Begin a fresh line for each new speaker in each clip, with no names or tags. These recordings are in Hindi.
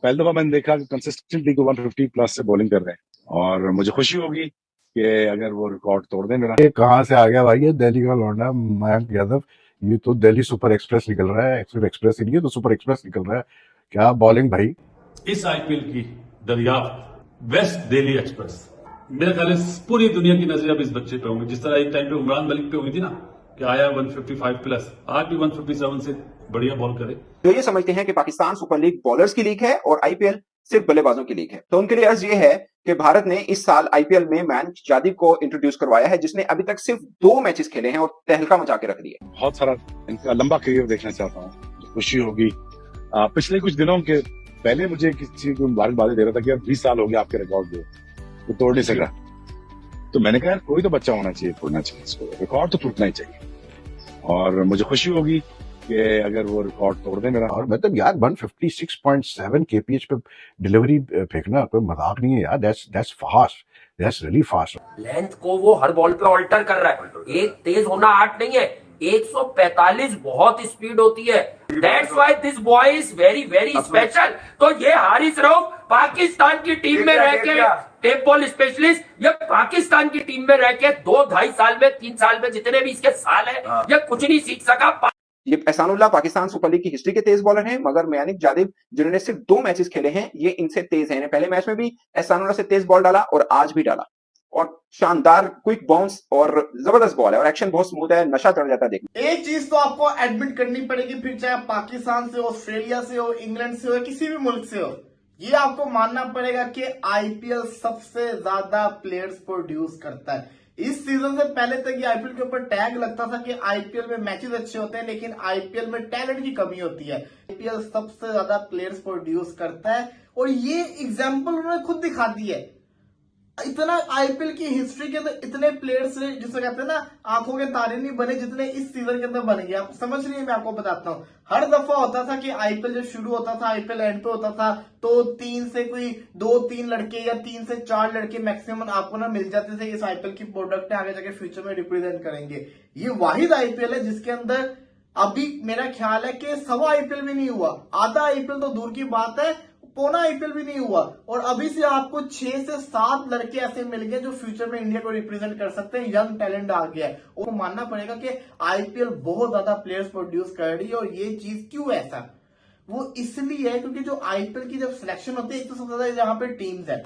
पहली दफा मैंने देखा कि कंसिस्टेंटली को 150 प्लस से बॉलिंग कर रहे हैं, और मुझे खुशी होगी कि अगर वो रिकॉर्ड तोड़ दें मेरा।
ये कहाँ से आ गया भाई, ये दिल्ली का लौंडा मयंक यादव। ये तो दिल्ली सुपर एक्सप्रेस निकल रहा है, सिर्फ एक्सप्रेस ही नहीं है तो सुपर एक्सप्रेस निकल रहा है। क्या बॉलिंग भाई।
इस आईपीएल की दरियाफ्त वेस्ट दिल्ली एक्सप्रेस। मेरे ख्याल से पूरी दुनिया की नजर अब इस बच्चे पे होंगी, जिस तरह एक टाइम पे इमरान मलिक पे हुई थी ना कि आया 155 प्लस, आज भी 157 से बढ़िया बॉल करे।
जो ये समझते हैं कि पाकिस्तान सुपर लीग बॉलर्स की लीग है और आईपीएल सिर्फ बल्लेबाजों की लीग है, तो उनके लिए अर्ज ये है कि भारत ने इस साल आईपीएल में मयंक जादिब को इंट्रोड्यूस करवाया है, जिसने अभी तक सिर्फ 2 मैचेस खेले हैं और तहलका मचा के रख दिया।
बहुत सारा इनका लंबा करियर देखना चाहता हूँ, खुशी होगी। पिछले कुछ दिनों के पहले मुझे किसी को मुबारकबादी दे रहा था कि यार 20 साल हो गया आपके रिकॉर्ड को तोड़ नहीं सका। तो मैंने कहा यार कोई तो बच्चा होना चाहिए, तोड़ना चाहिए इसको, रिकॉर्ड तो टूटना ही चाहिए, और मुझे खुशी होगी कि अगर वो रिकॉर्ड तोड़ दे मेरा।
और मतलब यार 156.7 kph पे डिलीवरी फेंकना कोई मजाक नहीं है यार। That's fast, that's really fast.
Length को वो हर बॉल पे ऑल्टर कर रहा है। एक तेज होना आर्ट नहीं है, 145 बहुत स्पीड होती है। That's why this boy is very very special. तो ये हारिस रऊफ पाकिस्तान की टीम में रह के टेप बॉल स्पेशलिस्ट, ये पाकिस्तान की टीम में रह के 2-2.5 साल में 3 साल में जितने भी इसके साल है, ये कुछ नहीं सीख सका।
ये एहसानुल्लाह पाकिस्तान सुपर लीग की हिस्ट्री के तेज बॉलर हैं, मगर मयंक जादिब जिन्होंने सिर्फ 2 मैचेस खेले हैं, ये इनसे तेज हैं। पहले मैच में भी एहसानुल्लाह से तेज बॉल डाला और आज भी डाला, और शानदार क्विक बाउंस और जबरदस्त बॉल है, और एक्शन बहुत स्मूथ है, नशा चढ़ जाता है देखने।
एक चीज तो आपको एडमिट करनी पड़ेगी, फिर चाहे पाकिस्तान से हो, ऑस्ट्रेलिया से हो, इंग्लैंड से हो, किसी भी मुल्क से हो, ये आपको मानना पड़ेगा कि आईपीएल सबसे ज्यादा प्लेयर्स प्रोड्यूस करता है। इस सीजन से पहले तक ये आईपीएल के ऊपर टैग लगता था कि आईपीएल में मैचेस अच्छे होते हैं, लेकिन आईपीएल में टैलेंट की कमी होती है। आईपीएल सबसे ज्यादा प्लेयर्स प्रोड्यूस करता है, और ये एग्जाम्पल उन्होंने खुद दिखा दी है। इतना आईपीएल की हिस्ट्री के अंदर इतने प्लेयर्स जिसे कहते हैं ना, आंखों के तारे नहीं बने जितने इस सीजन के अंदर बन गए। आप समझ रही है, मैं आपको बताता हूँ। हर दफा होता था कि आईपीएल जब शुरू होता था, आईपीएल एंड पे होता था, तो 3 से कोई 2-3 लड़के या 3 से 4 लड़के मैक्सिमम आपको ना मिल जाते थे, इस आईपीएल की प्रोडक्ट है, आगे जाके फ्यूचर में रिप्रेजेंट करेंगे। ये वाहिद आईपीएल है जिसके अंदर अभी मेरा ख्याल है कि सवा आईपीएल भी नहीं हुआ, आधा आईपीएल तो दूर की बात है, पौना आईपीएल भी नहीं हुआ, और अभी से आपको 6 से 7 लड़के ऐसे मिल गए जो फ्यूचर में इंडिया को रिप्रेजेंट कर सकते हैं। यंग टैलेंट आ गया है, वो मानना पड़ेगा कि आईपीएल बहुत ज्यादा प्लेयर्स प्रोड्यूस कर रही है। और ये चीज क्यों ऐसा, वो इसलिए है क्योंकि जो आईपीएल की जब सिलेक्शन होती है, एक तो सबसे ज्यादा यहाँ पे टीम्स है,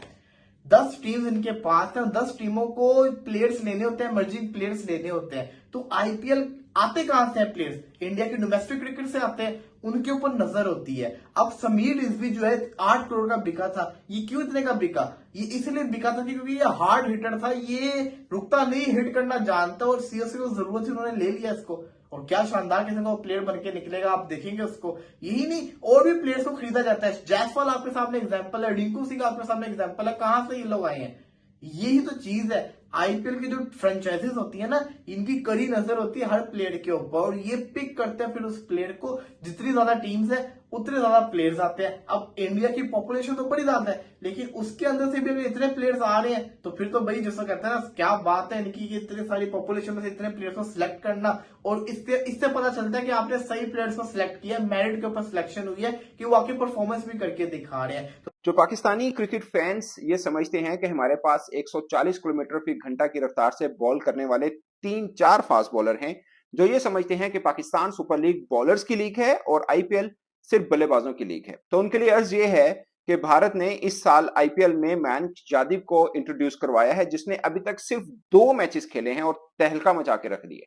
10 टीम्स इनके पास है, 10 टीमों को प्लेयर्स लेने होते हैं, इमर्जिंग प्लेयर्स लेने होते हैं। तो आईपीएल आते कहां से हैं प्लेयर्स, इंडिया की डोमेस्टिक क्रिकेट से आते हैं, उनके ऊपर नजर होती है। अब समीर रिजवी जो है 8 करोड़ का बिका था, ये क्यों इतने का बिका, ये इसलिए बिका था क्योंकि ये हार्ड हिटर था, ये रुकता नहीं, हिट करना जानता, और सीएसके को जरूरत थी, उन्होंने ले लिया इसको, और क्या शानदार किस्म का प्लेयर बन के निकलेगा, आप देखेंगे उसको। यही नहीं, और भी प्लेयर्स को खरीदा जाता है। जायसवाल आपके सामने एग्जाम्पल है, रिंकू सिंह आपके सामने एग्जाम्पल है, कहां से ये लोग आए हैं। यही तो चीज है, आईपीएल की जो फ्रेंचाइजीज होती है ना, इनकी कड़ी नजर होती है हर प्लेयर के ऊपर, और ये पिक करते हैं फिर उस प्लेयर को। जितनी ज्यादा टीम्स है उतने ज्यादा प्लेयर्स आते हैं। अब इंडिया की पॉपुलेशन तो बड़ी ज्यादा है, लेकिन उसके अंदर से भी अगर इतने प्लेयर्स आ रहे हैं, तो फिर तो भाई जैसा कहते हैं ना, क्या बात है इनकी कि इतनी सारी पॉपुलेशन में से इतने प्लेयर्स को सिलेक्ट करना। और इससे पता चलता है कि आपने सही प्लेयर्स को सिलेक्ट किया, मेरिट के ऊपर सिलेक्शन हुई है, कि वो आके परफॉर्मेंस भी करके दिखा रहे हैं।
जो पाकिस्तानी क्रिकेट फैंस ये समझते हैं कि हमारे पास 140 किलोमीटर फी घंटा की रफ्तार से बॉल करने वाले 3-4 फास्ट बॉलर हैं, जो ये समझते हैं कि पाकिस्तान सुपर लीग बॉलर्स की लीग है और आईपीएल सिर्फ बल्लेबाजों की लीग है, तो उनके लिए अर्ज ये है कि भारत ने इस साल आईपीएल में मयंक जादिब को इंट्रोड्यूस करवाया है, जिसने अभी तक सिर्फ 2 मैचेस खेले हैं और तहलका मचा के रख दिए।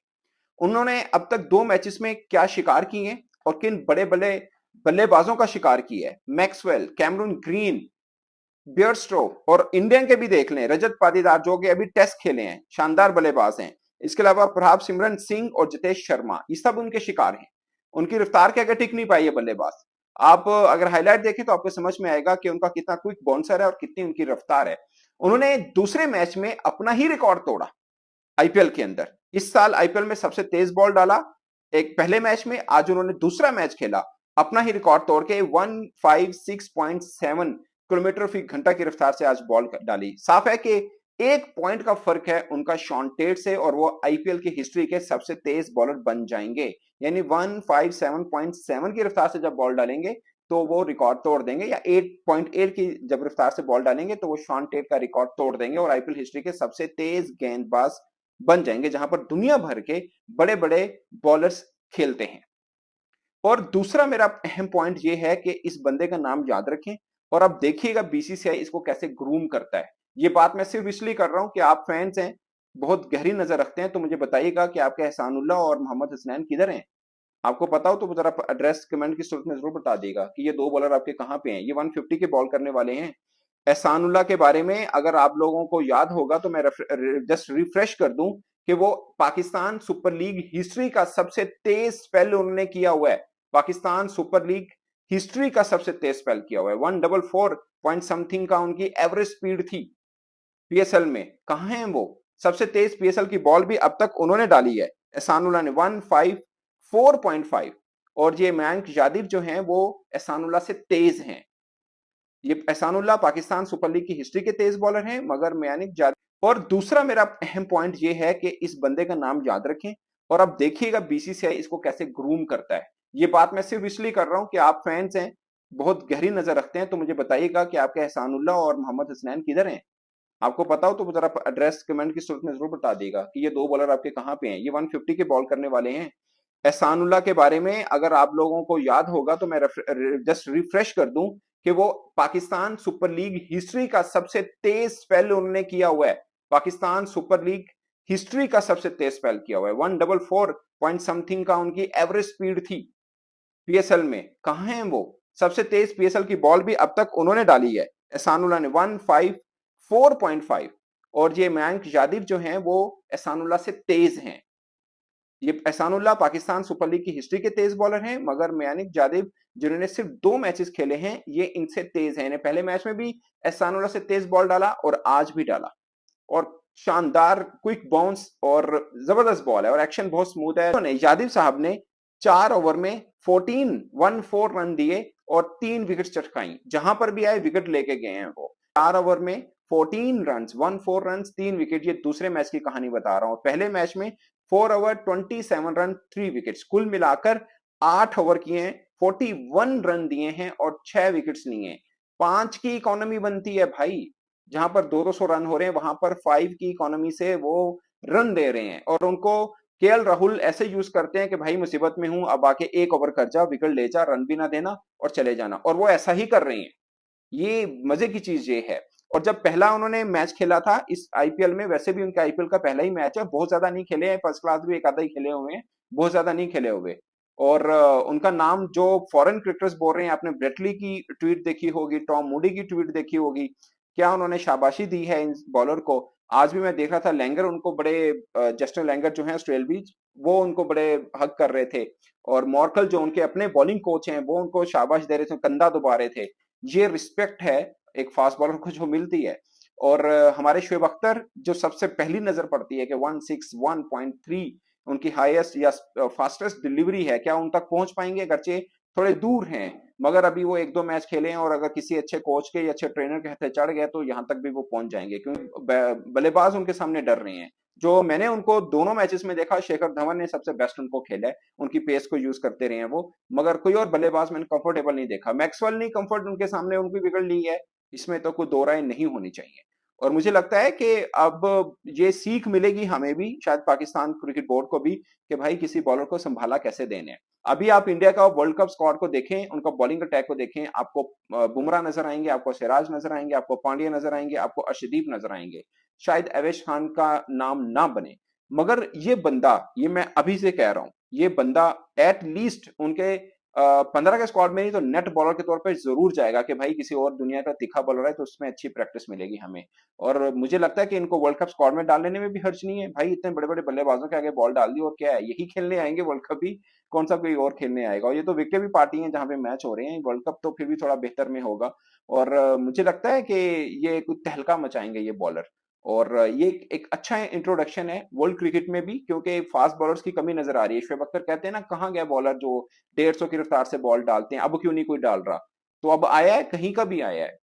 उन्होंने अब तक 2 मैचेस में क्या शिकार किए और किन बड़े बड़े बल्लेबाजों का शिकार किया है, मैक्सवेल, कैमरून ग्रीन, बियरस्टो, और इंडियन के भी देख लें, रजत पाटीदार जो कि अभी टेस्ट खेले हैं, शानदार बल्लेबाज हैं। इसके अलावा प्रभाव सिमरन सिंह और जितेश शर्मा, ये सब उनके शिकार हैं। उनकी रफ्तार के आगे टिक नहीं पाई है बल्लेबाज। आप अगर हाईलाइट देखें तो आपको समझ में आएगा कि उनका कितना क्विक बाउंसर है और कितनी उनकी रफ्तार है। उन्होंने दूसरे मैच में अपना ही रिकॉर्ड तोड़ा आईपीएल के अंदर। इस साल आईपीएल में सबसे तेज बॉल डाला एक पहले मैच में, आज उन्होंने दूसरा मैच खेला, अपना ही रिकॉर्ड तोड़ के 156.7 किलोमीटर फी घंटा की रफ्तार से आज बॉल डाली। साफ है कि 1 पॉइंट का फर्क है उनका शॉन टेट से, और वो आईपीएल की हिस्ट्री के सबसे तेज बॉलर बन जाएंगे। यानी 157.7 की रफ्तार से जब बॉल डालेंगे तो वो रिकॉर्ड तोड़ देंगे, या 8.8 की जब रफ्तार से बॉल डालेंगे तो वो शॉन टेट का रिकॉर्ड तोड़ देंगे और आईपीएल हिस्ट्री के सबसे तेज गेंदबाज बन जाएंगे, जहां पर दुनिया भर के बड़े बड़े बॉलर्स खेलते हैं। और दूसरा मेरा अहम पॉइंट ये है कि इस बंदे का नाम याद रखें और अब देखिएगा बीसीसीआई इसको कैसे ग्रूम करता है। ये बात मैं सिर्फ इसलिए कर रहा हूं कि आप फैंस हैं, बहुत गहरी नजर रखते हैं, तो मुझे बताइएगा कि आपके एहसानुल्लाह और मोहम्मद हसनैन किधर हैं। आपको पता हो तो जरा एड्रेस कमेंट की सूरत में जरूर बता देगा कि ये दो बॉलर आपके कहाँ पे हैं। ये 150 के बॉल करने वाले हैं। एहसानुल्लाह के बारे में अगर आप लोगों को याद होगा तो मैं जस्ट रिफ्रेश कर दूं कि वो पाकिस्तान सुपर लीग हिस्ट्री का सबसे तेज स्पेल उन्होंने किया हुआ है। पाकिस्तान सुपर लीग हिस्ट्री का सबसे तेज स्पेल किया हुआ है। 144 पॉइंट समथिंग का उनकी एवरेज स्पीड थी पीएसएल में। कहां है वो? सबसे तेज पीएसएल की बॉल भी अब तक उन्होंने डाली है एहसानुल्लाह ने, 154.5। और ये मयंक यादव जो हैं वो एहसानुल्लाह से तेज हैं। ये एहसानुल्लाह पाकिस्तान सुपर लीग की हिस्ट्री के तेज बॉलर हैं, मगर मयंक यादव। और दूसरा मेरा अहम पॉइंट ये है कि इस बंदे का नाम याद रखें और अब देखिएगा बीसीसीआई इसको कैसे ग्रूम करता है। ये बात मैं सिर्फ इसलिए कर रहा हूं कि आप फैंस हैं, बहुत गहरी नजर रखते हैं, तो मुझे बताइएगा कि आपके एहसानुल्लाह और मोहम्मद हसनैन किधर हैं। आपको पता हो तो जरा एड्रेस कमेंट की सूरत में जरूर बता देगा कि ये दो बॉलर आपके कहाँ पे हैं। ये 150 के बॉल करने वाले हैं। एहसानुल्लाह के बारे में अगर आप लोगों को याद होगा तो मैं जस्ट रिफ्रेश कर दूं कि वो पाकिस्तान सुपर लीग हिस्ट्री का सबसे तेज स्पेल उन्होंने किया हुआ है। पाकिस्तान सुपर लीग हिस्ट्री का सबसे तेज स्पेल किया हुआ है। 144 पॉइंट समथिंग का उनकी एवरेज स्पीड थी पीएसएल में। कहां है वो? सबसे तेज पीएसएल की बॉल भी अब तक उन्होंने डाली है एहसानुल्लाह ने, 154.5। और ये मयंक यादव जो हैं वो एहसानुल्लाह से तेज हैं। ये एहसानुल्लाह पाकिस्तान सुपर लीग की हिस्ट्री के तेज बॉलर हैं, मगर मयंक यादव जिन्होंने सिर्फ 2 मैचेस खेले हैं ये इनसे तेज हैं। इन्हें पहले मैच में भी एहसानुल्लाह से तेज बॉल डाला और आज भी डाला। और शानदार क्विक बाउंस और जबरदस्त बॉल है और एक्शन बहुत स्मूथ है। यादव साहब ने 4 ओवर में 14 रन दिए और 3 विकेट चटकाई। जहां पर भी आए विकेट लेके गए हैं वो। 4 ओवर में 14 रन, 14 रन, 3 विकेट। ये दूसरे मैच की कहानी बता रहा हूं। पहले मैच में 4 ओवर 27 रन 3 विकेट्स, कुल मिलाकर 8 ओवर किए हैं, 41 रन दिए हैं और 6 विकेट्स लिए हैं। 5 की इकोनॉमी बनती है भाई। जहां पर 200 रन हो रहे हैं वहां पर 5 की इकोनॉमी से वो रन दे रहे हैं। और उनको केएल राहुल ऐसे यूज करते हैं कि भाई मुसीबत में हूं, अब आके 1 ओवर कर जा, विकेट ले जा, रन भी ना देना और चले जाना। और वो ऐसा ही कर रहे हैं। ये मजे की चीज ये है। और जब पहला उन्होंने मैच खेला था इस आईपीएल में, वैसे भी उनका आईपीएल का पहला ही मैच है, बहुत ज्यादा नहीं खेले हैं, फर्स्ट क्लास भी एक आधा ही खेले हुए हैं, बहुत ज्यादा नहीं खेले हुए। और उनका नाम जो फॉरेन क्रिकेटर्स बोल रहे हैं, आपने ब्रेटली की ट्वीट देखी होगी, टॉम मूडी की ट्वीट देखी होगी, क्या उन्होंने शाबाशी दी है इन बॉलर को। आज भी मैं देख रहा था लैंगर उनको बड़े, जस्टिन लैंगर जो है ऑस्ट्रेलिया बीच, वो उनको बड़े हक कर रहे थे। और मॉर्कल जो उनके अपने बॉलिंग कोच हैं वो उनको शाबाश दे रहे थे, कंधा दबा रहे थे। ये रिस्पेक्ट है एक फास्ट बॉलर को जो मिलती है। और हमारे शोएब अख्तर जो सबसे पहली नजर पड़ती है कि 161.3 उनकी हाईएस्ट या फास्टेस्ट डिलीवरी है, क्या उन तक पहुंच पाएंगे? अगरचे थोड़े दूर हैं, मगर अभी वो 1-2 मैच खेले हैं और अगर किसी अच्छे कोच के या अच्छे ट्रेनर के हाथ चढ़ गए तो यहां तक भी वो पहुंच जाएंगे, क्योंकि बल्लेबाज उनके सामने डर रहे हैं। जो मैंने उनको दोनों मैचेस में देखा, शेखर धवन ने सबसे बेस्ट उनको खेला है, उनकी पेस को यूज करते रहे हैं वो, मगर कोई और बल्लेबाज मैंने कंफर्टेबल नहीं देखा। मैक्सवेल ने कंफर्ट उनके सामने उनकी विकेट ली है, इसमें तो कोई दो राय नहीं होनी चाहिए। और मुझे लगता है कि अब ये सीख मिलेगी हमें भी, शायद पाकिस्तान क्रिकेट बोर्ड को भी, कि भाई किसी बॉलर को संभाला कैसे देने। अभी आप इंडिया का वर्ल्ड कप स्क्वाड को देखें, उनका बॉलिंग अटैक को देखें, आपको बुमराह नजर आएंगे, आपको सिराज नजर आएंगे, आपको पांड्या नजर आएंगे, आपको अर्शदीप नजर आएंगे, शायद अवेश खान का नाम ना बने, मगर ये बंदा, ये मैं अभी से कह रहा हूं, ये बंदा एटलीस्ट उनके 15 के स्क्वाड में नहीं तो नेट बॉलर के तौर पर जरूर जाएगा कि भाई किसी और दुनिया का तीखा बॉलर है तो उसमें अच्छी प्रैक्टिस मिलेगी हमें। और मुझे लगता है कि इनको वर्ल्ड कप स्क्वाड में डाल लेने में भी हर्ज नहीं है भाई। इतने बड़े बड़े बल्लेबाजों के आगे बॉल डाल दी और क्या है, यही खेलने आएंगे वर्ल्ड कप भी, कौन सा कोई और खेलने आएगा। और ये तो विकेट भी पार्टी है जहां पे मैच हो रहे हैं, वर्ल्ड कप तो फिर भी थोड़ा बेहतर में होगा। और मुझे लगता है कि ये कुछ तहलका मचाएंगे ये बॉलर। और ये एक अच्छा इंट्रोडक्शन है वर्ल्ड क्रिकेट में भी, क्योंकि फास्ट बॉलर्स की कमी नजर आ रही है। शोएब अख्तर कहते हैं ना, कहाँ गया बॉलर जो 150 की रफ्तार से बॉल डालते हैं, अब क्यों नहीं कोई डाल रहा। तो अब आया है, कहीं का भी आया है।